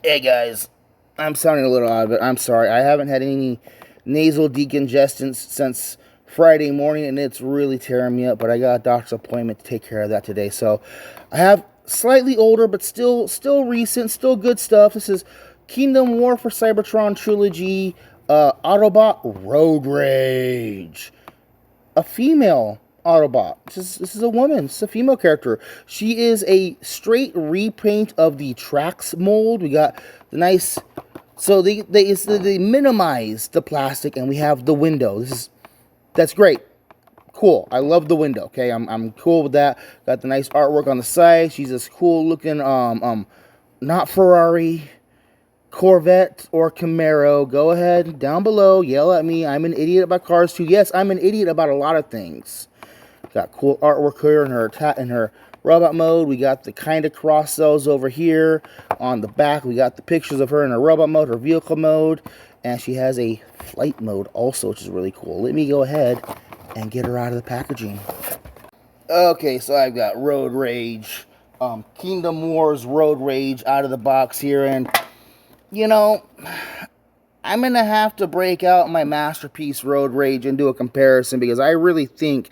Hey guys, I'm sounding a little odd, but I'm sorry. I haven't had any nasal decongestants since Friday morning, and it's really tearing me up. But I got a doctor's appointment to take care of that today. So I have slightly older, but still recent, still good stuff. This is Kingdom War for Cybertron Trilogy, Autobot Roadrage, a female Autobot. This is a woman. This is a female character. She is a straight repaint of the Trax mold. We got the nice. So they minimize the plastic, and we have the window. That's great. Cool. I love the window. Okay, I'm cool with that. Got the nice artwork on the side. She's this cool looking not Ferrari, Corvette or Camaro. Go ahead down below, yell at me. I'm an idiot about cars too. Yes, I'm an idiot about a lot of things. Got cool artwork here in her robot mode. We got the kind of cross cells over here on the back. We got the pictures of her in her robot mode, her vehicle mode, and she has a flight mode also, which is really cool. Let me go ahead and get her out of the packaging. Okay, so I've got Roadrage, Kingdom Wars Roadrage out of the box here, and you know, I'm going to have to break out my masterpiece Roadrage and do a comparison because I really think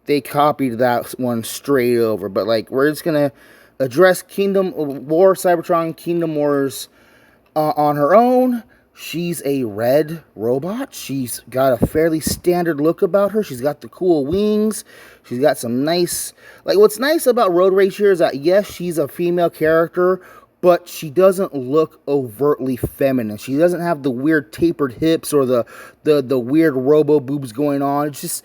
they copied that one straight over. But, like, we're just going to address Kingdom War, Cybertron, Kingdom Wars on her own. She's a red robot. She's got a fairly standard look about her. She's got the cool wings. She's got some nice... Like, what's nice about Roadrage here is that, yes, she's a female character, but she doesn't look overtly feminine. She doesn't have the weird tapered hips or the weird robo boobs going on. It's just,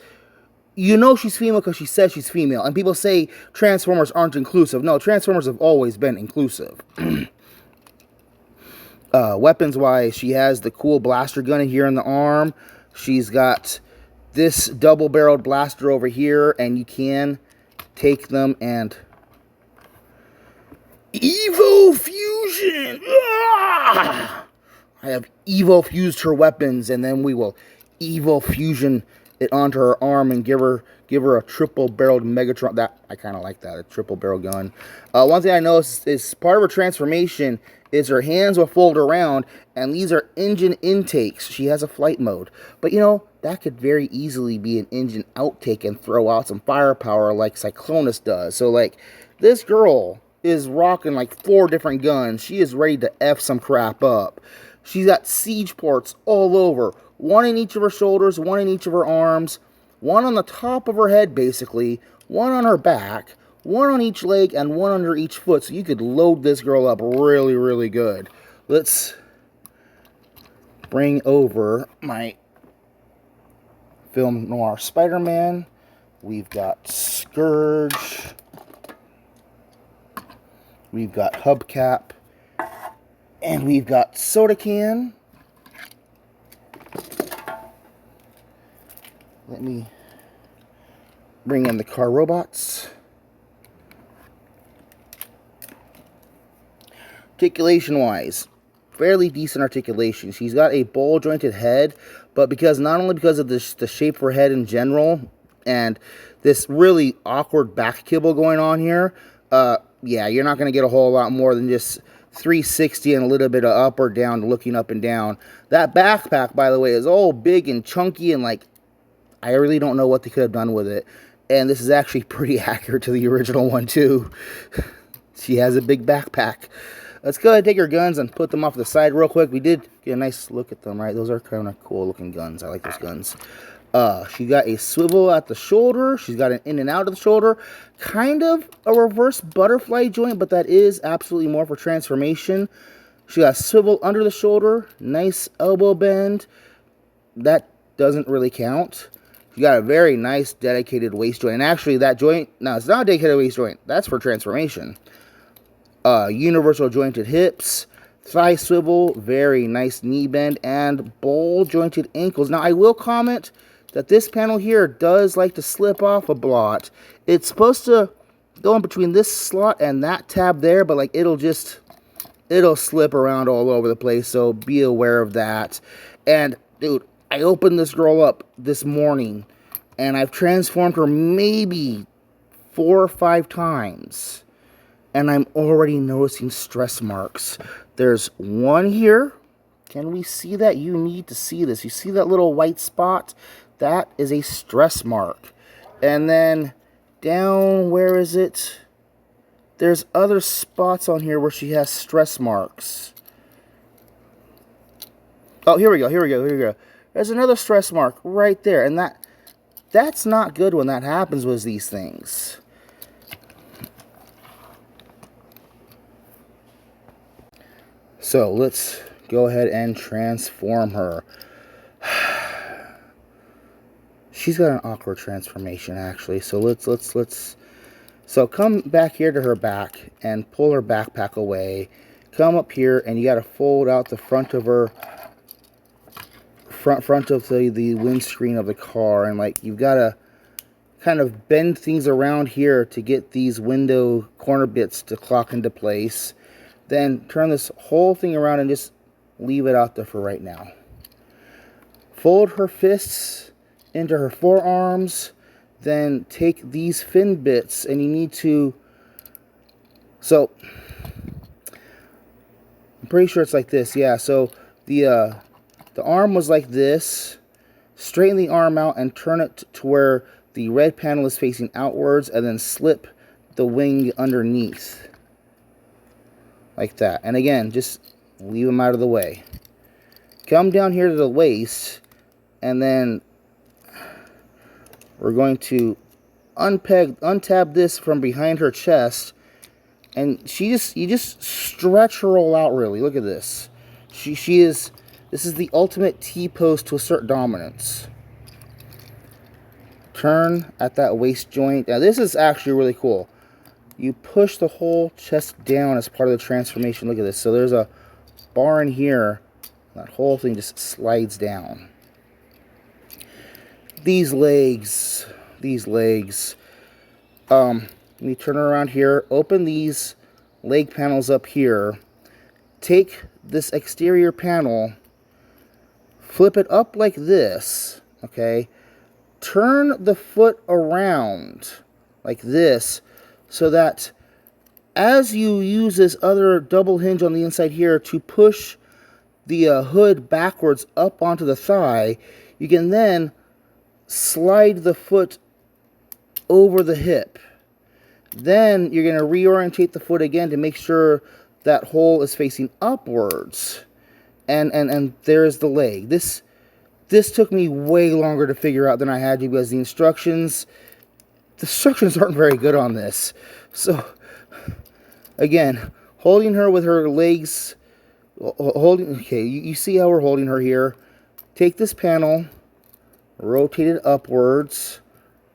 you know she's female because she says she's female. And people say Transformers aren't inclusive. No, Transformers have always been inclusive. Weapons-wise, she has the cool blaster gun here in the arm. She's got this double-barreled blaster over here, and you can take them and... Evo Fusion! Ah! I have Evo fused her weapons, and then we will Evo Fusion it onto her arm and give her a triple-barreled Megatron. That I kind of like that, a triple-barrel gun. One thing I noticed is part of her transformation is her hands will fold around, and these are engine intakes. She has a flight mode, but you know that could very easily be an engine outtake and throw out some firepower like Cyclonus does. So like this girl is rocking like 4 different guns. She is ready to F some crap up. She's got siege ports all over. 1 in each of her shoulders, 1 in each of her arms, 1 on the top of her head basically, 1 on her back, 1 on each leg, and 1 under each foot. So you could load this girl up really, really good. Let's bring over my Film Noir Spider-Man. We've got Scourge. We've got Hubcap, and we've got Soda Can. Let me bring in the car robots. Articulation-wise, fairly decent articulation. She's got a ball-jointed head, but not only because of the shape of her head in general, and this really awkward back kibble going on here, yeah, you're not going to get a whole lot more than just 360 and a little bit of up or down, looking up and down. That backpack, by the way, is all big and chunky, and like, I really don't know what they could have done with it. And this is actually pretty accurate to the original one, too. She has a big backpack. Let's go ahead and take her guns and put them off to the side real quick. We did get a nice look at them, right? Those are kind of cool looking guns. I like those guns. She got a swivel at the shoulder. She's got an in and out of the shoulder. Kind of a reverse butterfly joint, but that is absolutely more for transformation. She got a swivel under the shoulder. Nice elbow bend. That doesn't really count. She got a very nice dedicated waist joint. And actually, that joint, no, it's not a dedicated waist joint. That's for transformation. Universal jointed hips. Thigh swivel. Very nice knee bend. And ball jointed ankles. Now, I will comment that this panel here does like to slip off a lot. It's supposed to go in between this slot and that tab there, but like it'll slip around all over the place, so be aware of that. And dude, I opened this girl up this morning, and I've transformed her maybe 4 or 5 times, and I'm already noticing stress marks. There's one here. Can we see that? You need to see this. You see that little white spot? That is a stress mark. And then down, where is it? There's other spots on here where she has stress marks. Oh, here we go, here we go, here we go. There's another stress mark right there. And that's not good when that happens with these things. So let's go ahead and transform her. She's got an awkward transformation, actually. So let's. So come back here to her back and pull her backpack away. Come up here and you got to fold out the front of her, front of the windscreen of the car, and like you've got to kind of bend things around here to get these window corner bits to clock into place. Then turn this whole thing around and just leave it out there for right now. Fold her fists into her forearms. Then take these fin bits and you need to... So, I'm pretty sure it's like this. Yeah, so the arm was like this. Straighten the arm out and turn it to where the red panel is facing outwards, and then slip the wing underneath. Like that. And again, just leave them out of the way. Come down here to the waist, and then we're going to untab this from behind her chest, and you just stretch her all out really. Look at this. This is the ultimate T-pose to assert dominance. Turn at that waist joint. Now this is actually really cool. You push the whole chest down as part of the transformation. Look at this. So there's a bar in here. That whole thing just slides down. These legs. Let me turn her around here. Open these leg panels up here. Take this exterior panel. Flip it up like this. Okay. Turn the foot around like this, so that as you use this other double hinge on the inside here to push the hood backwards up onto the thigh, you can then slide the foot over the hip. Then you're going to reorientate the foot again to make sure that hole is facing upwards. And there's the leg. This took me way longer to figure out than I had to, because the instructions aren't very good on this. So, again, holding her with her legs, okay, you see how we're holding her here. Take this panel, rotate it upwards,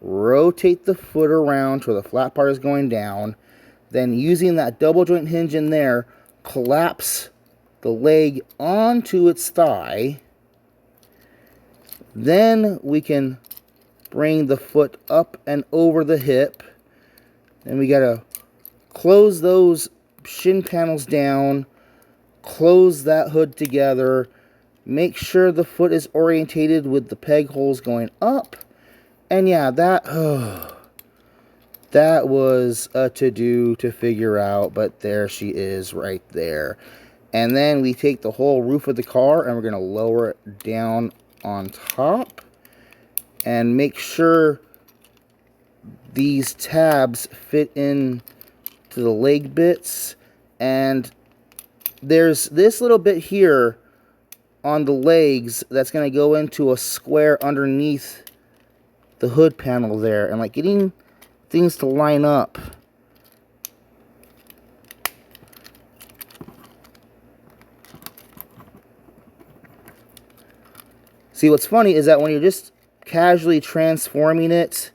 rotate the foot around to where the flat part is going down, then using that double joint hinge in there, collapse the leg onto its thigh. Then we can bring the foot up and over the hip. And we got to close those shin panels down. Close that hood together. Make sure the foot is orientated with the peg holes going up. And yeah, that was a to-do to figure out. But there she is right there. And then we take the whole roof of the car and we're going to lower it down on top and make sure these tabs fit in to the leg bits. And there's this little bit here on the legs that's going to go into a square underneath the hood panel there, and like getting things to line up. See, what's funny is that when you're just casually transforming it,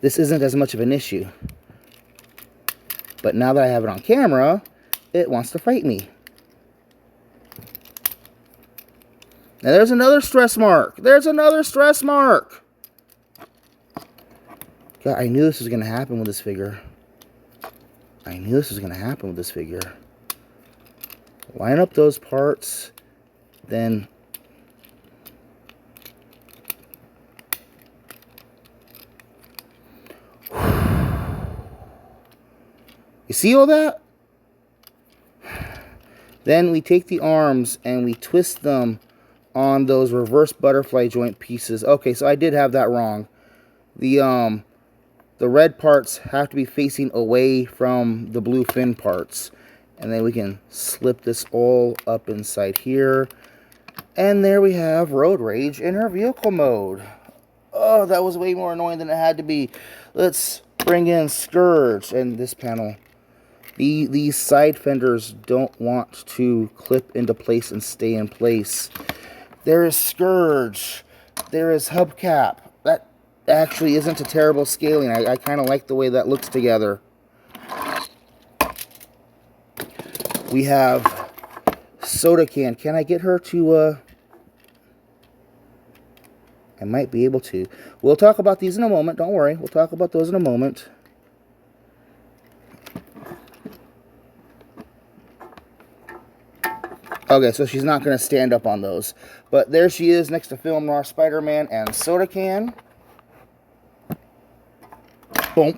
this isn't as much of an issue. But now that I have it on camera, it wants to fight me. Now there's another stress mark. There's another stress mark. God, I knew this was going to happen with this figure. I knew this was going to happen with this figure. Line up those parts. Then you see all that? Then we take the arms and we twist them on those reverse butterfly joint pieces. Okay, so I did have that wrong. The red parts have to be facing away from the blue fin parts. And then we can slip this all up inside here. And there we have Roadrage in her vehicle mode. Oh, that was way more annoying than it had to be. Let's bring in Scourge and this panel. These side fenders don't want to clip into place and stay in place. There is Scourge. There is Hubcap. That actually isn't a terrible scaling. I kind of like the way that looks together. We have Soda Can. Can I get her to... I might be able to. We'll talk about these in a moment. Don't worry. We'll talk about those in a moment. Okay, so she's not going to stand up on those. But there she is next to Film Noir Spider-Man and Soda Can. Boom.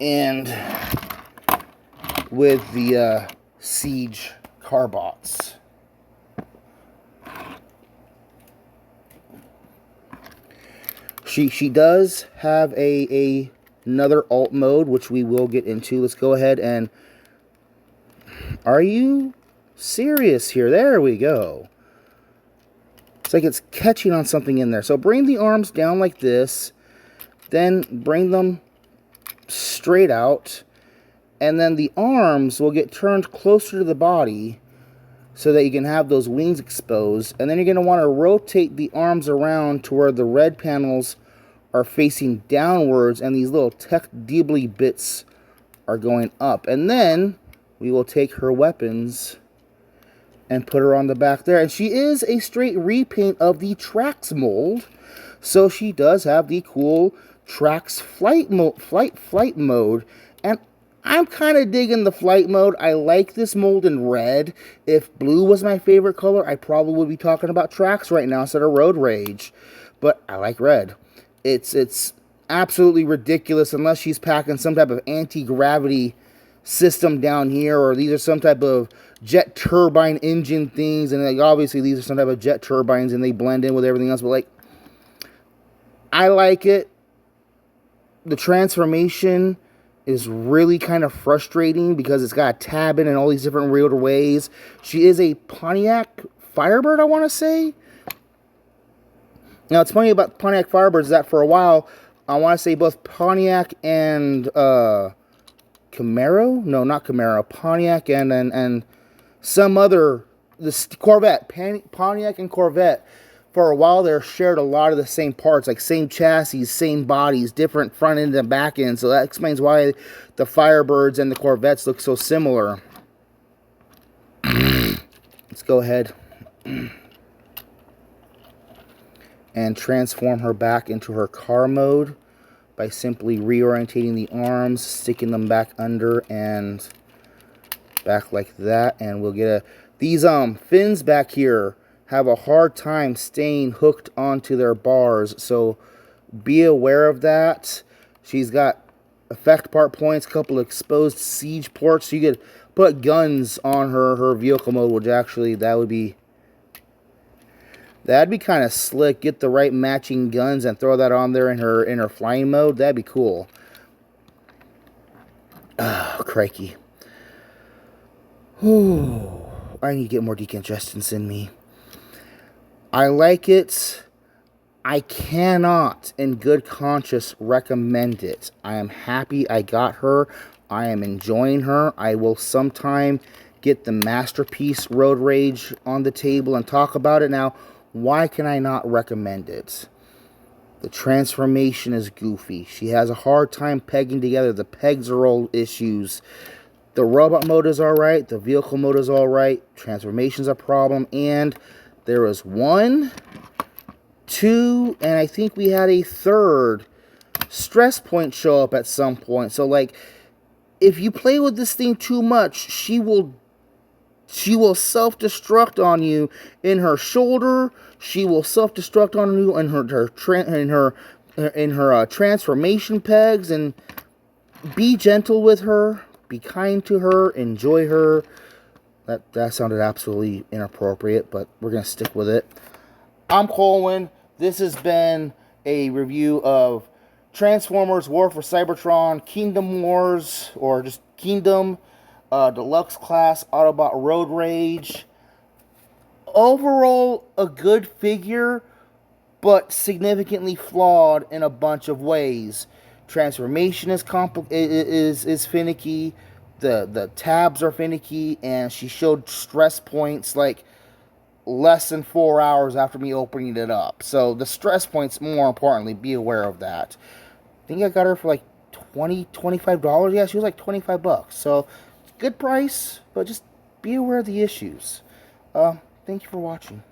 And with the Siege Carbots. She does have another alt mode, which we will get into. Let's go ahead and... Are you serious here? There we go. It's like it's catching on something in there. So bring the arms down like this. Then bring them straight out. And then the arms will get turned closer to the body so that you can have those wings exposed. And then you're going to want to rotate the arms around to where the red panels are facing downwards and these little tech deebly bits are going up. And then we will take her weapons and put her on the back there. And she is a straight repaint of the Trax mold. So she does have the cool Trax flight mode. And I'm kind of digging the flight mode. I like this mold in red. If blue was my favorite color, I probably would be talking about Trax right now instead of Roadrage. But I like red. It's absolutely ridiculous unless she's packing some type of anti-gravity system down here, or these are some type of jet turbine engine things, and like obviously these are some type of jet turbines and they blend in with everything else, but like I like it. The transformation is really kind of frustrating because it's got a tab in all these different weird ways. She is a Pontiac Firebird, I want to say. Now, it's funny about Pontiac Firebirds is that for a while, I want to say both Pontiac and Camaro? No, not Camaro. Pontiac and some other, this Corvette. Pontiac and Corvette, for a while there, shared a lot of the same parts, like same chassis, same bodies, different front end and back end. So that explains why the Firebirds and the Corvettes look so similar. Let's go ahead and transform her back into her car mode by simply reorientating the arms, sticking them back under and back like that. And we'll get these fins back here have a hard time staying hooked onto their bars, so be aware of that. She's got effect part points, a couple of exposed siege ports, so you could put guns on her vehicle mode, which actually that'd be kind of slick. Get the right matching guns and throw that on there in her flying mode. That'd be cool. Oh, crikey. Ooh, I need to get more decongestants in me. I like it. I cannot, in good conscience, recommend it. I am happy I got her. I am enjoying her. I will sometime get the Masterpiece Roadrage on the table and talk about it. Now, why can I not recommend it? The transformation is goofy. She has a hard time pegging together. The pegs are all issues. The robot mode is alright. The vehicle mode is alright. Transformation's a problem. And there was 1, 2, and I think we had a third stress point show up at some point. So, like, if you play with this thing too much, she will self-destruct on you in her shoulder. She will self-destruct on you in her transformation pegs. And be gentle with her. be kind to her, enjoy her. That sounded absolutely inappropriate, but we're going to stick with it. I'm Colwen. This has been a review of Transformers War for Cybertron, Kingdom Wars, or just Kingdom, Deluxe Class, Autobot Roadrage. Overall, a good figure, but significantly flawed in a bunch of ways. Transformation is finicky. The tabs are finicky, and she showed stress points like less than 4 hours after me opening it up. So the stress points, more importantly, be aware of that. I think I got her for like $25. Yeah, she was like $25. So good price, but just be aware of the issues. Thank you for watching.